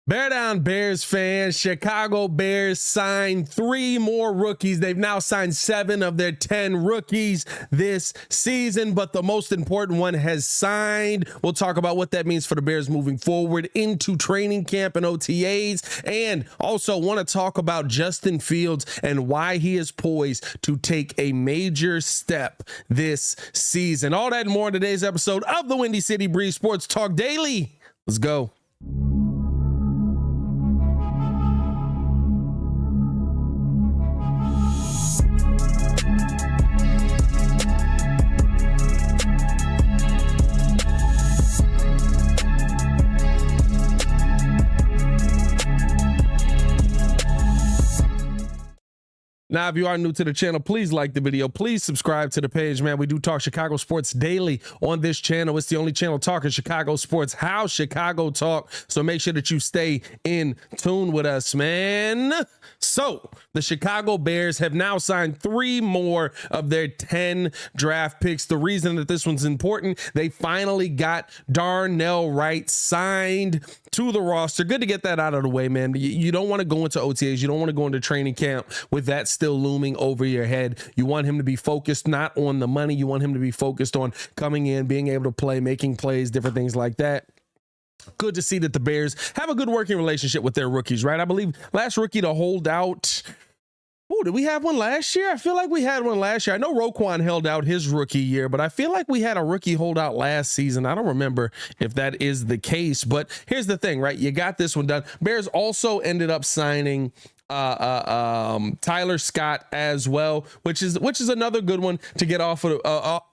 Bear down, Bears fans. Chicago Bears signed 3 more rookies. They've now signed 7 of their 10 rookies this season, but the most important one has signed. We'll talk about what that means for the Bears moving forward into training camp and OTAs, and also want to talk about Justin Fields and why he is poised to take a major step this season. All that and more in today's episode of the Windy City Breeze Sports Talk Daily. Let's go. Now, if you are new to the channel, please like the video. Please subscribe to the page, man. We do talk Chicago sports daily on this channel. It's the only channel talking Chicago sports, how Chicago talk. So make sure that you stay in tune with us, man. So the Chicago Bears have now signed 3 more of their 10 draft picks. The reason that this one's important, they finally got Darnell Wright signed to the roster. Good to get that out of the way, man. You don't want to go into OTAs. You don't want to go into training camp with that still looming over your head. You want him to be focused not on the money. You want him to be focused on coming in, being able to play, making plays, different things like that. Good to see that the Bears have a good working relationship with their rookies, right? I believe last rookie to hold out. Oh, did we have one last year? I feel like we had one last year. I know Roquan held out his rookie year, but I feel like we had a rookie holdout last season. I don't remember if that is the case, but here's the thing, right? You got this one done. Bears also ended up signing Tyler Scott as well, which is another good one to get off of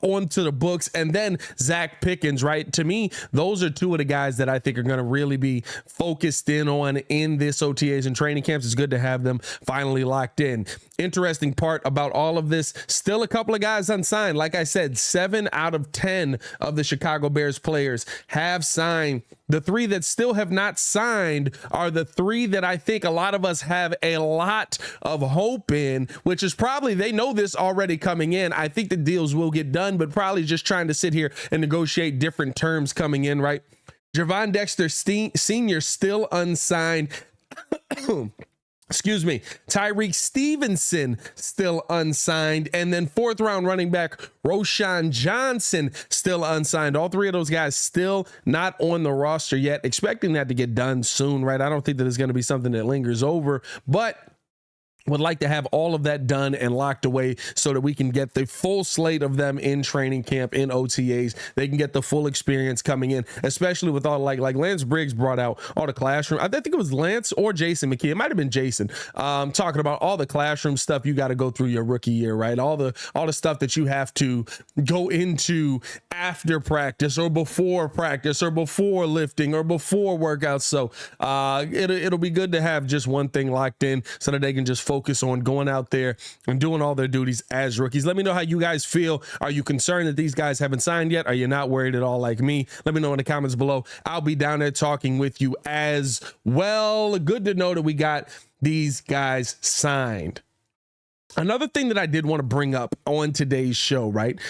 onto the books. And then Zach Pickens, right? To me, those are 2 of the guys that I think are going to really be focused in on in this OTAs and training camps. It's good to have them finally locked in. Interesting part about all of this, still a couple of guys unsigned. Like I said, 7 out of 10 of the Chicago Bears players have signed. The 3 that still have not signed are the 3 that I think a lot of us have a lot of hope in, which is probably, they know this already coming in. I think the deals will get done, but probably just trying to sit here and negotiate different terms coming in, right? Javon Dexter Sr. still unsigned. Excuse me, Tyreek Stevenson still unsigned, and then 4th round running back Roschon Johnson still unsigned. All 3 of those guys still not on the roster yet. Expecting that to get done soon, right? I don't think that it's going to be something that lingers over, but would like to have all of that done and locked away so that we can get the full slate of them in training camp, in OTAs. They can get the full experience coming in, especially with all like Lance Briggs brought out all the classroom. I think it was Lance or Jason McKee. It might have been Jason talking about all the classroom stuff you got to go through your rookie year, right? All the stuff that you have to go into after practice or before lifting or before workouts. So it'll be good to have just one thing locked in so that they can just focus on going out there and doing all their duties as rookies. Let me know how you guys feel. Are you concerned that these guys haven't signed yet? Are you not worried at all like me? Let me know in the comments below. I'll be down there talking with you as well. Good to know that we got these guys signed. Another thing that I did want to bring up on today's show, right?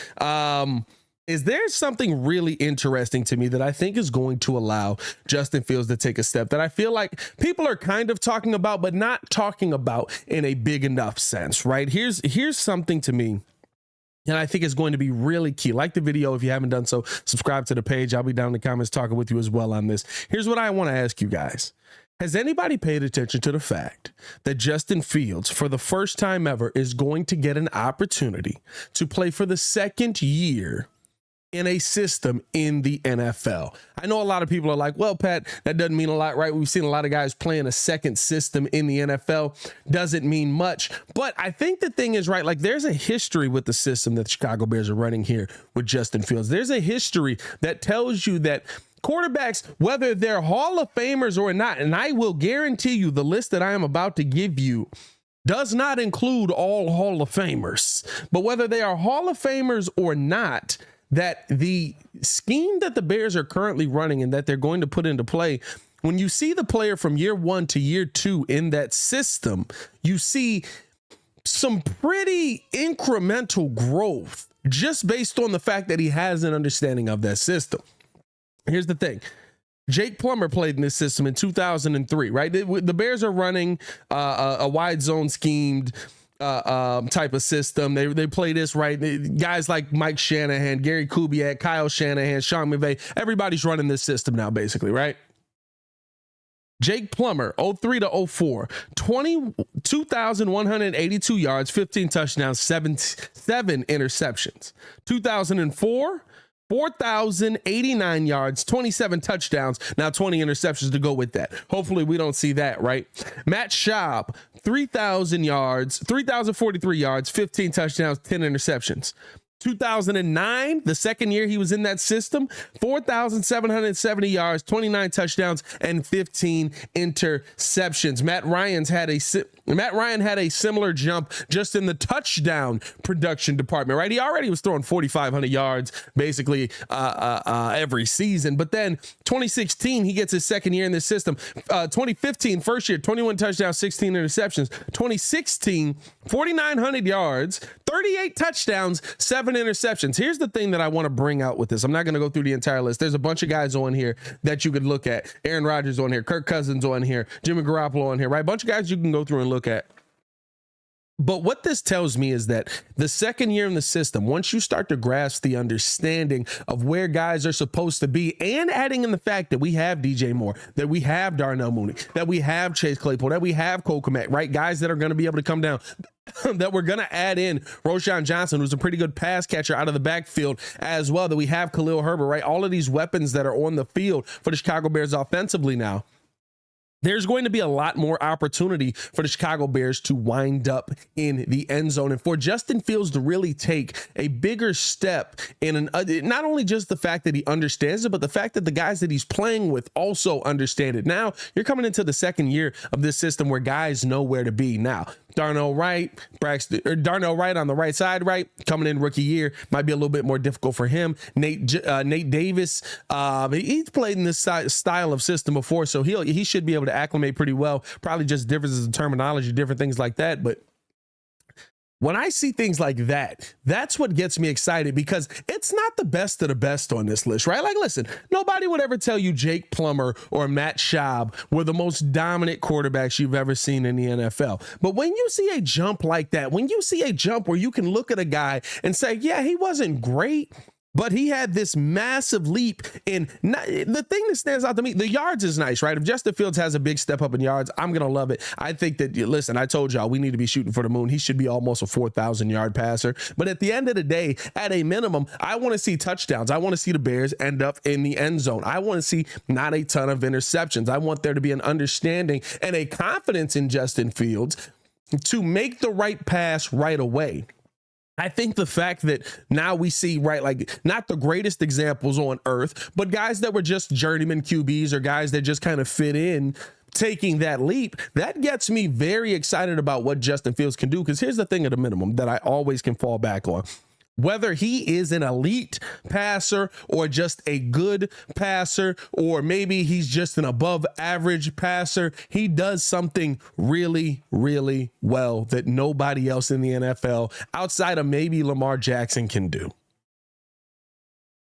Is there something really interesting to me that I think is going to allow Justin Fields to take a step that I feel like people are kind of talking about, but not talking about in a big enough sense, right? Here's something to me, and I think it's going to be really key. Like the video if you haven't done so. Subscribe to the page. I'll be down in the comments talking with you as well on this. Here's what I want to ask you guys. Has anybody paid attention to the fact that Justin Fields, for the first time ever, is going to get an opportunity to play for the 2nd year in a system in the NFL? I know a lot of people are like, well, Pat, that doesn't mean a lot, right? We've seen a lot of guys playing a second system in the NFL. Doesn't mean much. But I think the thing is, right, like there's a history with the system that the Chicago Bears are running here with Justin Fields. There's a history that tells you that quarterbacks, whether they're Hall of Famers or not, and I will guarantee you the list that I am about to give you does not include all Hall of Famers, but whether they are Hall of Famers or not, that the scheme that the Bears are currently running and that they're going to put into play, when you see the player from year 1 to year 2 in that system, you see some pretty incremental growth just based on the fact that he has an understanding of that system. Here's the thing. Jake Plummer played in this system in 2003, right? The Bears are running a wide zone schemed type of system. They play this, right? Guys like Mike Shanahan, Gary Kubiak, Kyle Shanahan, Sean McVay, everybody's running this system now, basically, right? Jake Plummer, 03 to 04, 2,182 yards, 15 touchdowns, seven interceptions. 2004, 4,089 yards, 27 touchdowns, now 20 interceptions to go with that. Hopefully we don't see that, right? Matt Schaub, 3,043 yards, 15 touchdowns, 10 interceptions. 2009, the second year he was in that system, 4,770 yards, 29 touchdowns, and 15 interceptions. Matt Ryan had a similar jump just in the touchdown production department, right? He already was throwing 4,500 yards basically every season. But then 2016, he gets his second year in this system. 2015, first year, 21 touchdowns, 16 interceptions. 2016, 4,900 yards, 38 touchdowns, 7 interceptions. Here's the thing that I want to bring out with this. I'm not going to go through the entire list. There's a bunch of guys on here that you could look at. Aaron Rodgers on here, Kirk Cousins on here, Jimmy Garoppolo on here, right? A bunch of guys you can go through and look at. But what this tells me is that the second year in the system, once you start to grasp the understanding of where guys are supposed to be, and adding in the fact that we have DJ Moore, that we have Darnell Mooney, that we have Chase Claypool, that we have Cole Kmet, right? Guys that are going to be able to come down, that we're going to add in Roschon Johnson, who's a pretty good pass catcher out of the backfield as well, that we have Khalil Herbert, right? All of these weapons that are on the field for the Chicago Bears offensively now. There's going to be a lot more opportunity for the Chicago Bears to wind up in the end zone and for Justin Fields to really take a bigger step in not only just the fact that he understands it, but the fact that the guys that he's playing with also understand it. Now you're coming into the second year of this system where guys know where to be. Now, Darnell Wright on the right side, right? Coming in rookie year might be a little bit more difficult for him. Nate Davis, he's played in this style of system before, so he should be able to acclimate pretty well. Probably just differences in terminology, different things like that. But when I see things like that, that's what gets me excited, because it's not the best of the best on this list, right? Like, listen, nobody would ever tell you Jake Plummer or Matt Schaub were the most dominant quarterbacks you've ever seen in the NFL. But when you see a jump like that, when you see a jump where you can look at a guy and say, yeah, he wasn't great, but he had this massive leap in the thing that stands out to me. The yards is nice, right? If Justin Fields has a big step up in yards, I'm going to love it. I think that, listen, I told y'all we need to be shooting for the moon. He should be almost a 4,000 yard passer. But at the end of the day, at a minimum, I want to see touchdowns. I want to see the Bears end up in the end zone. I want to see not a ton of interceptions. I want there to be an understanding and a confidence in Justin Fields to make the right pass right away. I think the fact that now we see, right, like not the greatest examples on earth, but guys that were just journeyman QBs or guys that just kind of fit in, taking that leap, that gets me very excited about what Justin Fields can do. Because here's the thing at a minimum that I always can fall back on. Whether he is an elite passer or just a good passer, or maybe he's just an above average passer, he does something really, really well that nobody else in the NFL outside of maybe Lamar Jackson can do.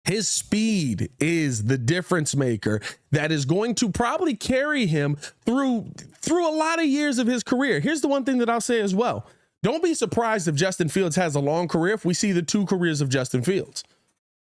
His speed is the difference maker that is going to probably carry him through a lot of years of his career. Here's the one thing that I'll say as well. Don't be surprised if Justin Fields has a long career if we see the 2 careers of Justin Fields.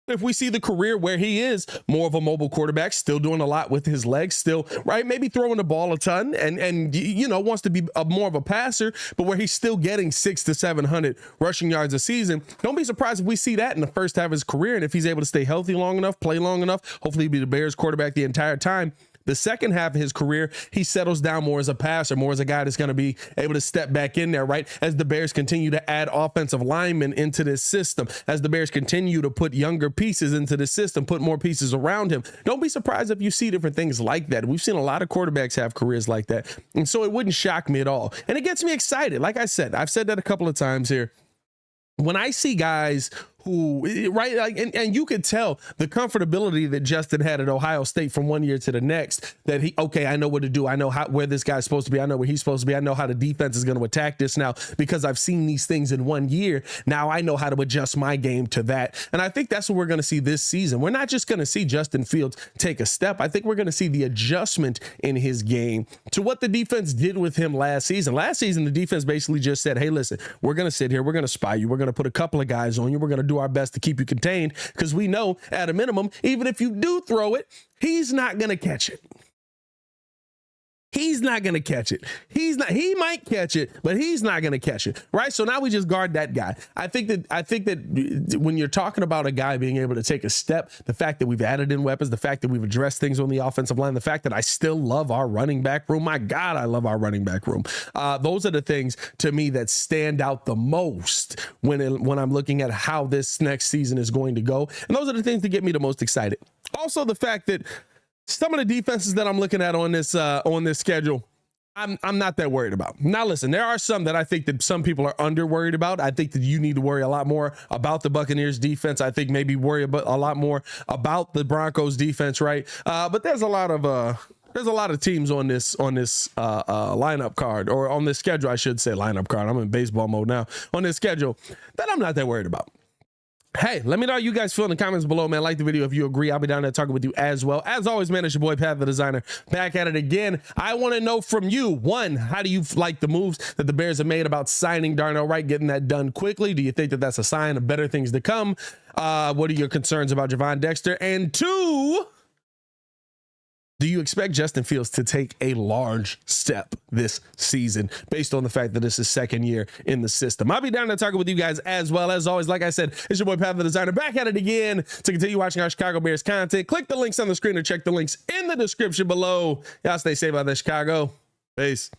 If we see the career where he is more of a mobile quarterback, still doing a lot with his legs, still, right, maybe throwing the ball a ton and you know, wants to be more of a passer, but where he's still getting 600 to 700 rushing yards a season, don't be surprised if we see that in the first half of his career. And if he's able to stay healthy long enough, play long enough, hopefully he'll be the Bears quarterback the entire time. The second half of his career, he settles down more as a passer, more as a guy that's going to be able to step back in there, right? As the Bears continue to add offensive linemen into this system, as the Bears continue to put younger pieces into the system, put more pieces around him. Don't be surprised if you see different things like that. We've seen a lot of quarterbacks have careers like that. And so it wouldn't shock me at all. And it gets me excited. Like I said, I've said that a couple of times here. When I see guys who, right? Like, and you could tell the comfortability that Justin had at Ohio State from one year to the next, that okay, I know what to do. I know where this guy's supposed to be. I know where he's supposed to be. I know how the defense is going to attack this now because I've seen these things in 1 year. Now I know how to adjust my game to that. And I think that's what we're going to see this season. We're not just going to see Justin Fields take a step. I think we're going to see the adjustment in his game to what the defense did with him last season. Last season, the defense basically just said, hey, listen, we're going to sit here. We're going to spy you. We're going to put a couple of guys on you. We're going to do our best to keep you contained because we know at a minimum, even if you do throw it, he's not going to catch it. He's not going to catch it. He might catch it, but he's not going to catch it. Right. So now we just guard that guy. I think that when you're talking about a guy being able to take a step, the fact that we've added in weapons, the fact that we've addressed things on the offensive line, the fact that I still love our running back room. My God, I love our running back room. Those are the things to me that stand out the most when I'm looking at how this next season is going to go. And those are the things that get me the most excited. Also, the fact that some of the defenses that I'm looking at on this schedule, I'm not that worried about. Now, listen, there are some that I think that some people are under worried about. I think that you need to worry a lot more about the Buccaneers defense. I think maybe worry about a lot more about the Broncos defense, right? But there's a lot of teams on this lineup card, or on this schedule, I should say lineup card. I'm in baseball mode now. On this schedule that I'm not that worried about. Hey, let me know how you guys feel in the comments below, man. Like the video if you agree. I'll be down there talking with you as well. As always, man, it's your boy, Pat the Designer, back at it again. I want to know from you, one, how do you like the moves that the Bears have made about signing Darnell Wright, getting that done quickly? Do you think that that's a sign of better things to come? What are your concerns about Javon Dexter? And two, do you expect Justin Fields to take a large step this season based on the fact that this is second year in the system? I'll be down there talking with you guys as well. As always, like I said, it's your boy, Pat the Designer, back at it again to continue watching our Chicago Bears content. Click the links on the screen or check the links in the description below. Y'all stay safe out there, Chicago. Peace.